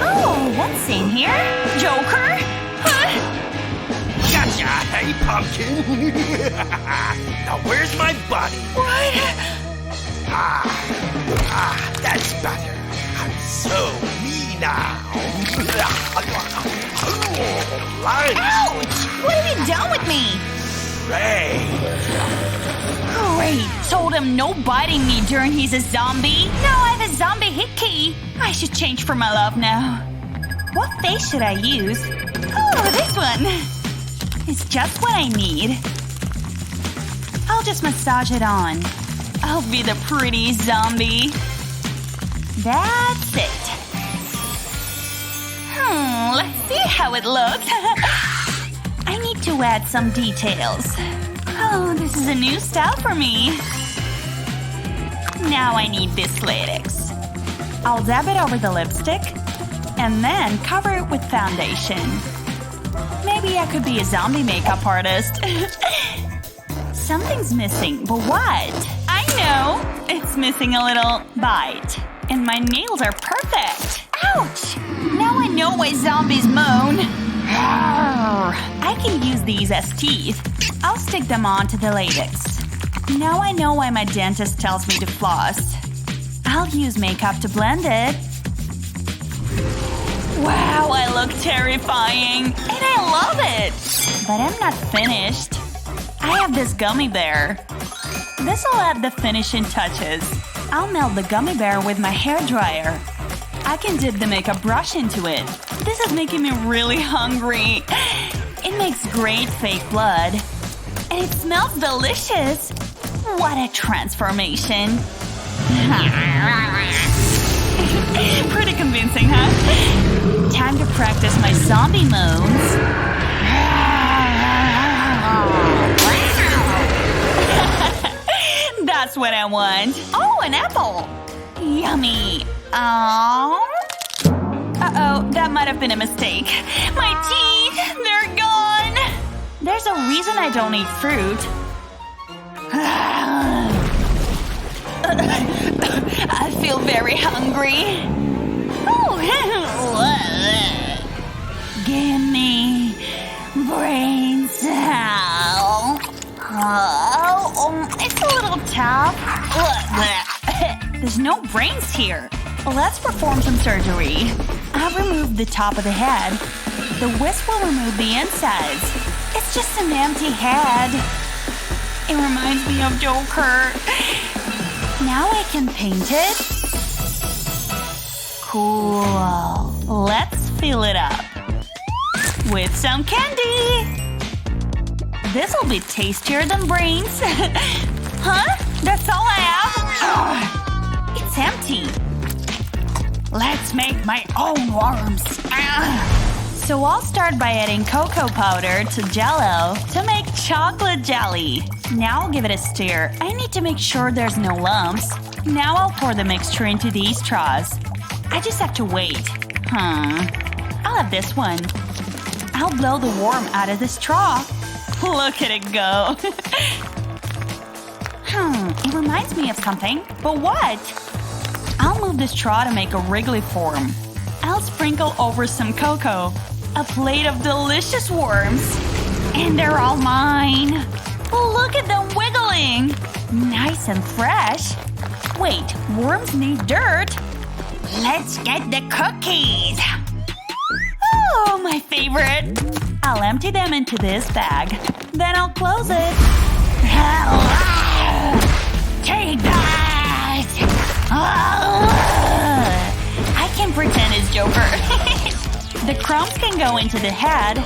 Oh, what's in here? Joker? Huh? Gotcha, hey pumpkin! Now where's my body? What? That's better. I'm so me now. Lunch! Ouch! What have you done with me? Ray! Great! Told him no biting me during he's a zombie. Now I have a zombie hit key. I should change for my love now. What face should I use? Oh, this one! It's just what I need. I'll just massage it on. I'll be the pretty zombie. That's it. Let's see how it looks. I need to add some details. Oh, this is a new style for me. Now I need this latex. I'll dab it over the lipstick and then cover it with foundation. Maybe I could be a zombie makeup artist. Something's missing, but what? I know! It's missing a little bite. And my nails are perfect. Ouch! Now I know why zombies moan. I can use these as teeth. I'll stick them onto the latex. Now I know why my dentist tells me to floss. I'll use makeup to blend it. Wow, I look terrifying. And I love it. But I'm not finished. I have this gummy bear. This'll add the finishing touches. I'll melt the gummy bear with my hairdryer. I can dip the makeup brush into it. This is making me really hungry. It makes great fake blood. And it smells delicious. What a transformation. Pretty convincing, huh? Time to practice my zombie moans. That's what I want. Oh, an apple. Yummy. Oh. Uh-oh, that might have been a mistake. My teeth, they're gone. There's a reason I don't eat fruit. I feel very hungry. Oh. Give me brain cells. Oh, it's a little tough. There's no brains here. Let's perform some surgery. I've removed the top of the head. The wisp will remove the insides. It's just an empty head. It reminds me of Joker. Now I can paint it. Cool. Let's fill it up with some candy. This'll be tastier than brains. Huh? That's all I have? It's empty. Let's make my own worms. So I'll start by adding cocoa powder to Jell-O to make chocolate jelly. Now I'll give it a stir. I need to make sure there's no lumps. Now I'll pour the mixture into these straws. I just have to wait. I'll have this one. I'll blow the worm out of the straw. Look at it go. It reminds me of something. But what? I'll move the straw to make a wriggly form. I'll sprinkle over some cocoa. A plate of delicious worms. And they're all mine. Look at them wiggling. Nice and fresh. Wait, worms need dirt. Let's get the cookies. Oh, my favorite. I'll empty them into this bag. Then I'll close it. Take that! I can pretend it's Joker. The crumbs can go into the head.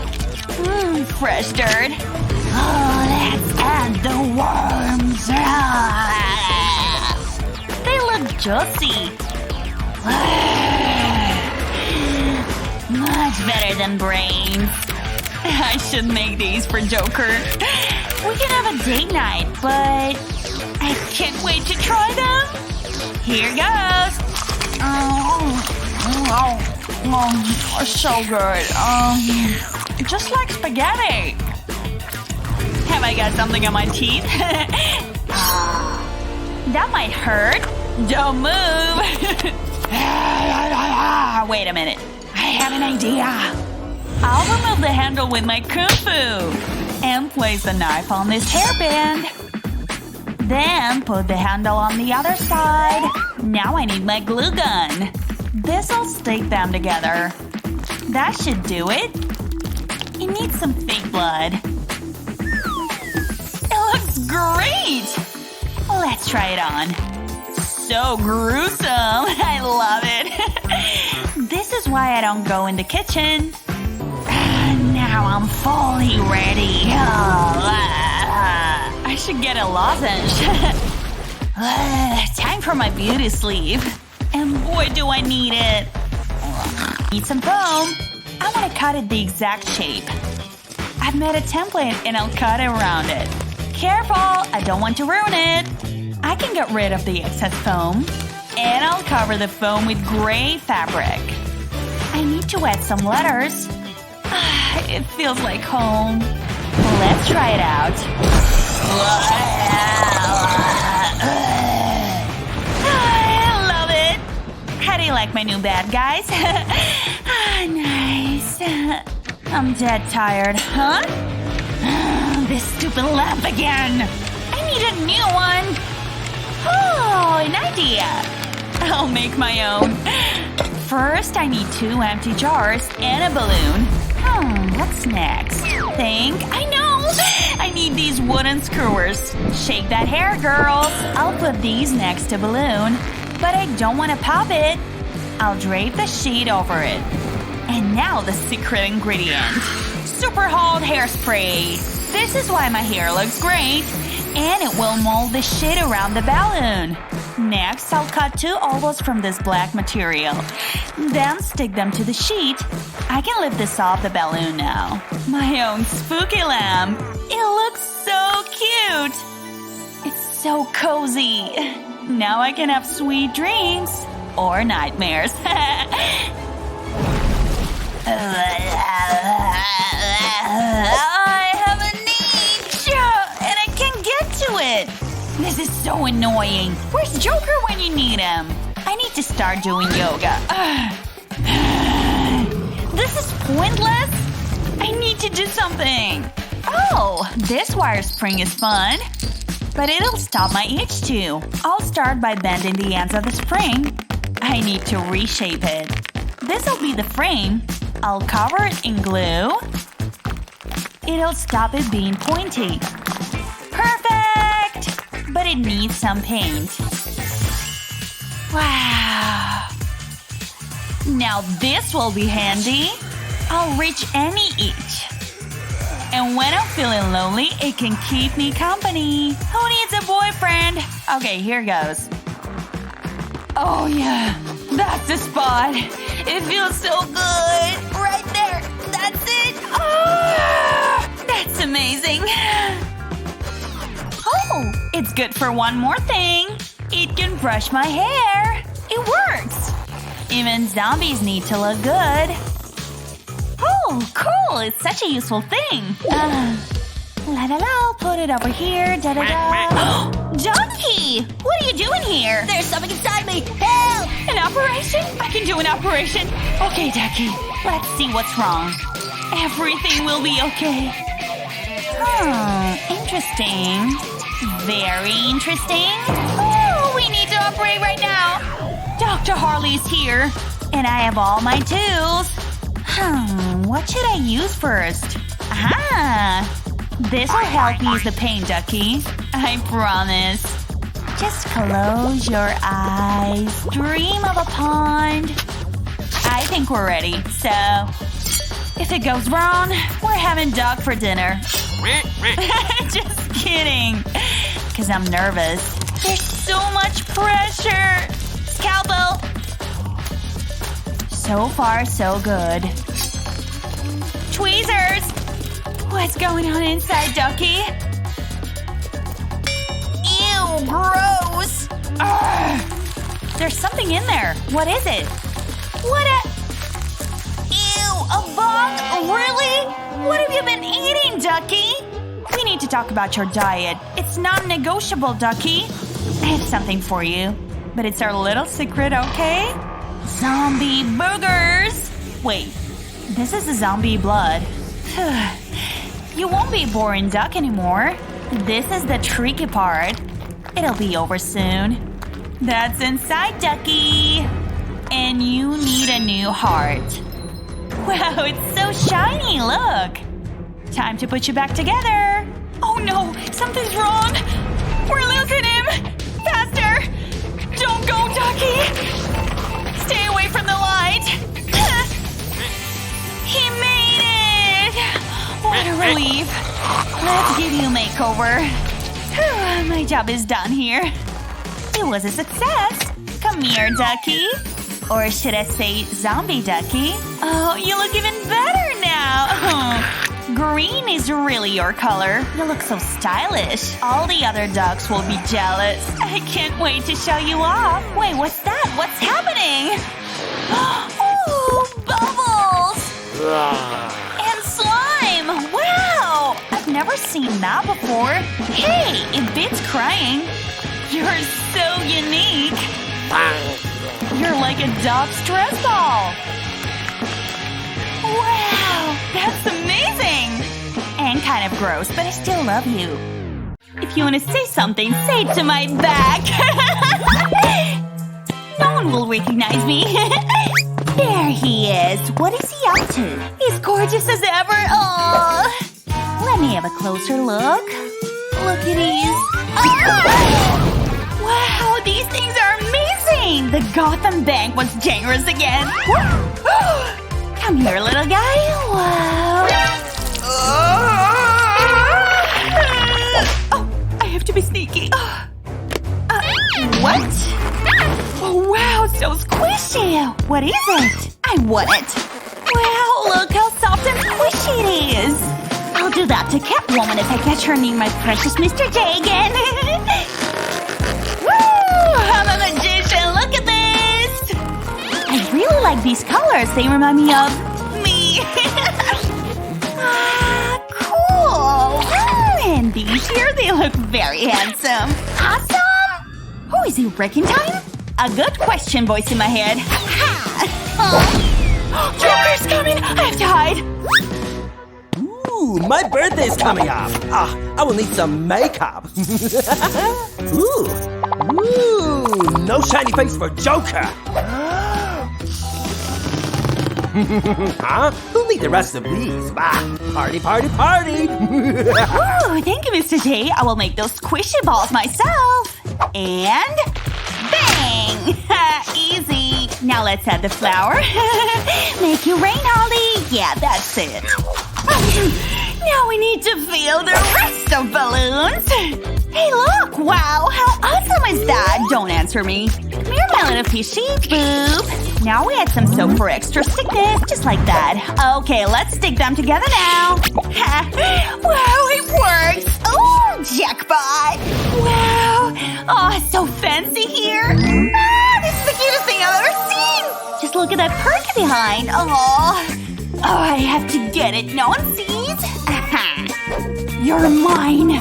Fresh dirt. Let's add the worms. They look juicy. Much better than brains. I should make these for Joker. We can have a date night, but I can't wait to try them. Here goes. So good. Just like spaghetti. Have I got something on my teeth? That might hurt. Don't move. Wait a minute. I have an idea. I'll remove the handle with my kung fu and place the knife on this hairband. Then put the handle on the other side. Now I need my glue gun. This'll stick them together. That should do it. It needs some fake blood. It looks great! Let's try it on. So gruesome! I love it! This is why I don't go in the kitchen. Now I'm fully ready. I should get a lozenge. Time for my beauty sleep. And boy do I need it. Need some foam. I want to cut it the exact shape. I've made a template and I'll cut around it. Careful! I don't want to ruin it. I can get rid of the excess foam. And I'll cover the foam with gray fabric. I need to add some letters. It feels like home. Let's try it out. I love it. How do you like my new bad guys? Nice. I'm dead tired. Huh? This stupid lamp again. I need a new one. Oh, an idea. I'll make my own. First, I need 2 empty jars and a balloon. What's next? I know! I need these wooden skewers. Shake that hair, girls. I'll put these next to balloon. But I don't want to pop it. I'll drape the sheet over it. And now the secret ingredient. Super hot hairspray. This is why my hair looks great. And it will mold the sheet around the balloon. Next, I'll cut 2 ovals from this black material. Then stick them to the sheet. I can lift this off the balloon now. My own spooky lamp. It looks so cute. It's so cozy. Now I can have sweet dreams. Or nightmares. I have a niche! And I can't get to it. This is so annoying. Where's Joker when you need him? I need to start doing yoga. This is pointless. I need to do something. Oh, this wire spring is fun. But it'll stop my itch too. I'll start by bending the ends of the spring. I need to reshape it. This'll be the frame. I'll cover it in glue. It'll stop it being pointy. Perfect! But it needs some paint. Wow! Now this will be handy. I'll reach any itch. And when I'm feeling lonely, it can keep me company. Who needs a boyfriend? Okay, here goes. Oh yeah, that's the spot. It feels so good. Right there. That's it. Oh, that's amazing. Oh, it's good for one more thing. It can brush my hair. It works. Even zombies need to look good. Oh, cool. It's such a useful thing. La la la, put it over here. Da da da. Donkey! What are you doing here? There's something inside me! Help! An operation? I can do an operation. Okay, Ducky. Let's see what's wrong. Everything will be okay. Interesting. Very interesting. Oh, we need to operate right now. Dr. Harley's here. And I have all my tools. What should I use first? This'll help ease the pain, Ducky. I promise. Just close your eyes. Dream of a pond. I think we're ready. So, if it goes wrong, we're having duck for dinner. Just kidding. Because I'm nervous. There's so much pressure. Scalpel. So far, so good. Tweezers. What's going on inside, Ducky? Ew, gross! Urgh. There's something in there. What is it? What a… Ew, a bug? Really? What have you been eating, Ducky? We need to talk about your diet. It's non-negotiable, Ducky. I have something for you. But it's our little secret, okay? Zombie burgers! Wait, this is a zombie blood. You won't be a boring duck anymore. This is the tricky part. It'll be over soon. That's inside, ducky! And you need a new heart. Wow, it's so shiny, look! Time to put you back together! Oh no, something's wrong! We're losing him! Faster! Don't go, ducky! Stay away from the light! He made it! What a relief. Let's give you a makeover. Whew, my job is done here. It was a success. Come here, ducky. Or should I say zombie ducky? Oh, you look even better now. Green is really your color. You look so stylish. All the other ducks will be jealous. I can't wait to show you off. Wait, what's that? What's happening? Oh, bubbles! And slime! Wow! I've never seen that before. Hey, it beats crying. You're so unique. You're like a duck stress ball. Wow, that's amazing! And kind of gross, but I still love you. If you want to say something, say it to my back. No one will recognize me. There he is. What is he up to? He's gorgeous as ever. Oh, let me have a closer look. Look at these. Oh! Wow, these things are amazing! The Gotham Bank was generous again. Come here, little guy. Wow. Oh, I have to be sneaky. What? Oh, wow, so squishy. What is it? I want it. Wow, look how soft and squishy it is. I'll do that to Catwoman if I catch her near my precious Mr. J again. Woo! I'm a magician. Look at this. I really like these colors. They remind me of me. Cool. And these here, they look very handsome. Awesome. Who is he, wrecking time? A good question, voice in my head. Joker's coming. I have to hide. Ooh, my birthday's coming up. I will need some makeup. Ooh, no shiny face for Joker. Huh? Who'll need the rest of these? Bah, party, party, party. Ooh, thank you, Mr. J. I will make those squishy balls myself. And bang! Easy. Now let's add the flour. Make you rain, Harley. Yeah, that's it. Now we need to fill the rest of balloons. Hey, look! Wow, how awesome is that? Don't answer me. Come here, my little fishy. Boop. Now we add some soap for extra stickness, just like that. Okay, let's stick them together now. Wow, it works! Oh, jackpot! Wow! Oh, it's so fancy here. This is the cutest thing I've ever seen! Just look at that perk behind. Oh, I have to get it. No one sees. You're mine.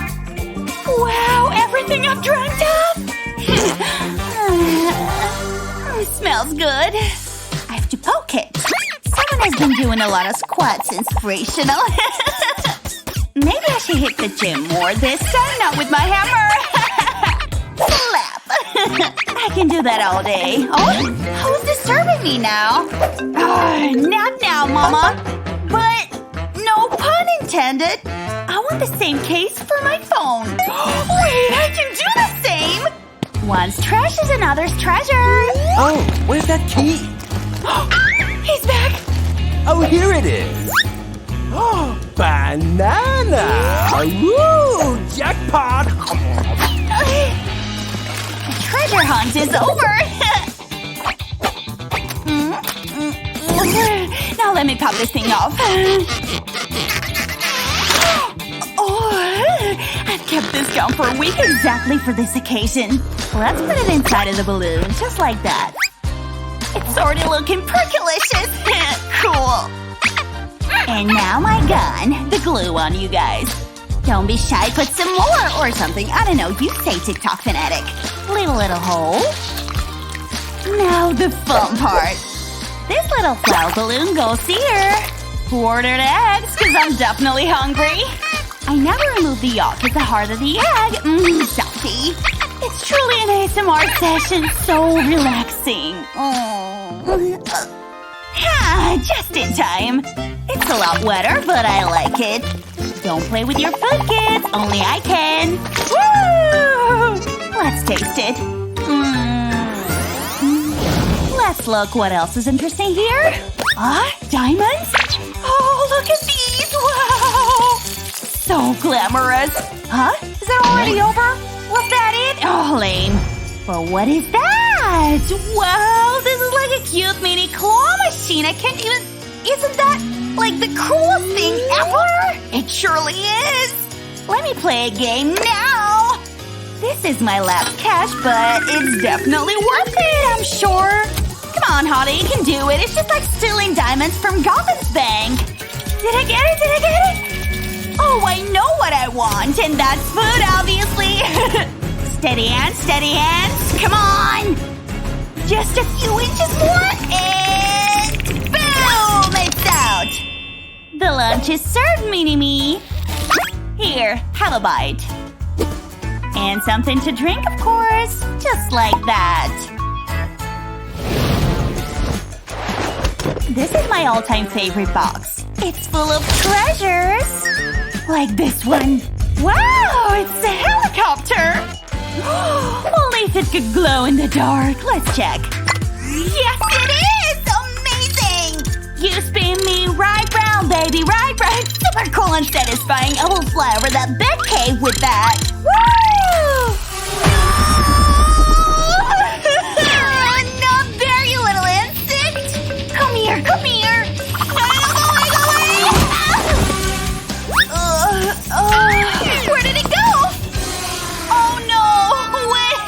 Wow, everything I've dreamt of. Smells good. I have to poke it. Someone has been doing a lot of squats. Inspirational. Maybe I should hit the gym more this time, not with my hammer. Slap. I can do that all day. Oh, who's disturbing me now? Not now, Mama. But no pun intended. I want the same case for my phone. Wait, I can do the same! One's trash is another's treasure. Oh, where's that key? He's back! Oh, here it is. Oh, banana! Woo! Jackpot! The treasure hunt is over! Now let me pop this thing off. I've kept this gum for a week exactly for this occasion. Let's put it inside of the balloon, just like that. It's already looking percolicious. Cool. And now my gun. The glue on, you guys. Don't be shy, put some more or something. I don't know, you say TikTok fanatic. Leave a little hole. Now the fun part. This little flower balloon goes here. Who ordered eggs? Cause I'm definitely hungry. I never remove the yolk. It's the heart of the egg. Salty. It's truly an ASMR session. So relaxing. Just in time. It's a lot wetter, but I like it. Don't play with your food, kids. Only I can. Woo! Let's taste it. Let's look what else is interesting here. Diamonds? Oh, look at these! Wow! So glamorous. Is it already over? Was that it? Oh, lame. But what is that? Wow, this is like a cute mini claw machine. I can't even… Isn't that like the coolest thing ever? It surely is. Let me play a game now. This is my last cash, but it's definitely worth it, I'm sure. Come on, Harley, you can do it. It's just like stealing diamonds from Gotham's bank. Did I get it? Did I get it? Oh, I know what I want, and that's food, obviously. Steady hands, come on! Just a few inches more, and boom! It's out! The lunch is served, Mini-Me. Here, have a bite. And something to drink, of course. Just like that. This is my all-time favorite box. It's full of treasures. Like this one. Wow, it's a helicopter! Only if it could glow in the dark. Let's check. Yes, it is! Amazing! You spin me right round, baby, right round. Super cool and satisfying. I will fly over that bed cave with that. Woo! Not there, you little insect! Come here, come here! Where did it go? Oh no! Wait!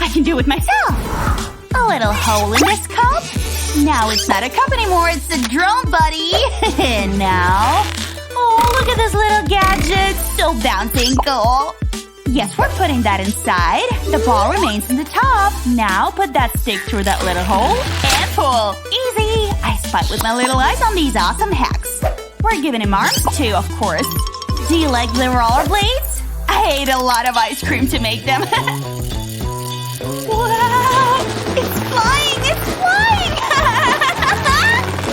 I can do it myself! A little hole in this cup. Now it's not a cup anymore, it's a drone buddy! Now… Oh, look at this little gadget! So bouncy and cool! Yes, we're putting that inside. The ball remains in the top. Now put that stick through that little hole and pull. Easy! I spy with my little eyes on these awesome hacks. We're giving him arms too, of course. Do you like the rollerblades? I ate a lot of ice cream to make them. Wow! It's flying! It's flying!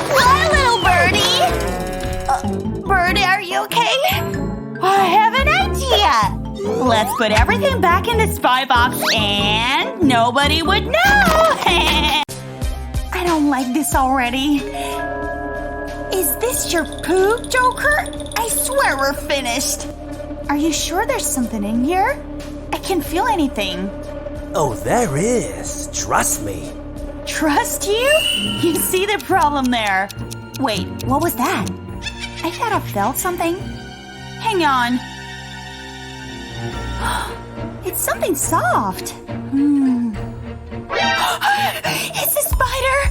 Fly, little birdie! Birdie, are you okay? I have an idea! Let's put everything back in the spy box and nobody would know! I don't like this already. Is this your poop, Joker? I swear we're finished. Are you sure there's something in here? I can't feel anything. Oh, there is. Trust me. Trust you? You see the problem there. Wait, what was that? I thought I felt something. Hang on. It's something soft. It's a spider!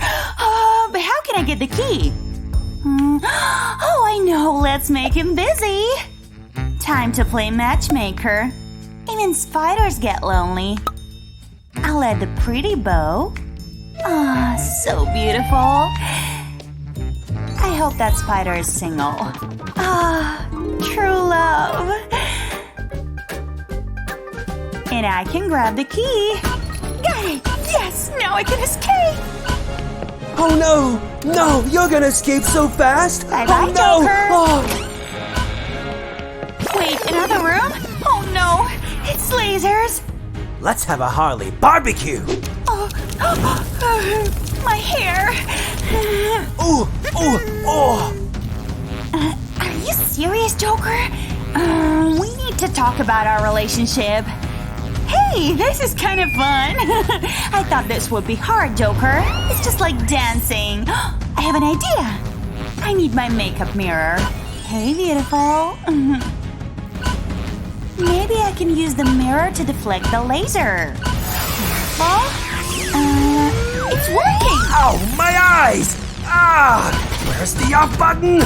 But how can I get the key? Oh, I know. Let's make him busy. Time to play matchmaker. Even spiders get lonely. I'll add the pretty bow. So beautiful. I hope that spider is single. True love. And I can grab the key. Got it! Yes! Now I can escape! Oh no! No! You're gonna escape so fast! Bye-bye, no! Joker! Oh. Wait, another room? Oh no! It's lasers! Let's have a Harley barbecue! My hair! Ooh! Ooh! Oh! Are you serious, Joker? We need to talk about our relationship. Hey, this is kind of fun. I thought this would be hard, Joker. It's just like dancing. I have an idea. I need my makeup mirror. Hey, beautiful. Maybe I can use the mirror to deflect the laser. Careful. It's working! Ow, my eyes! Where's the off button?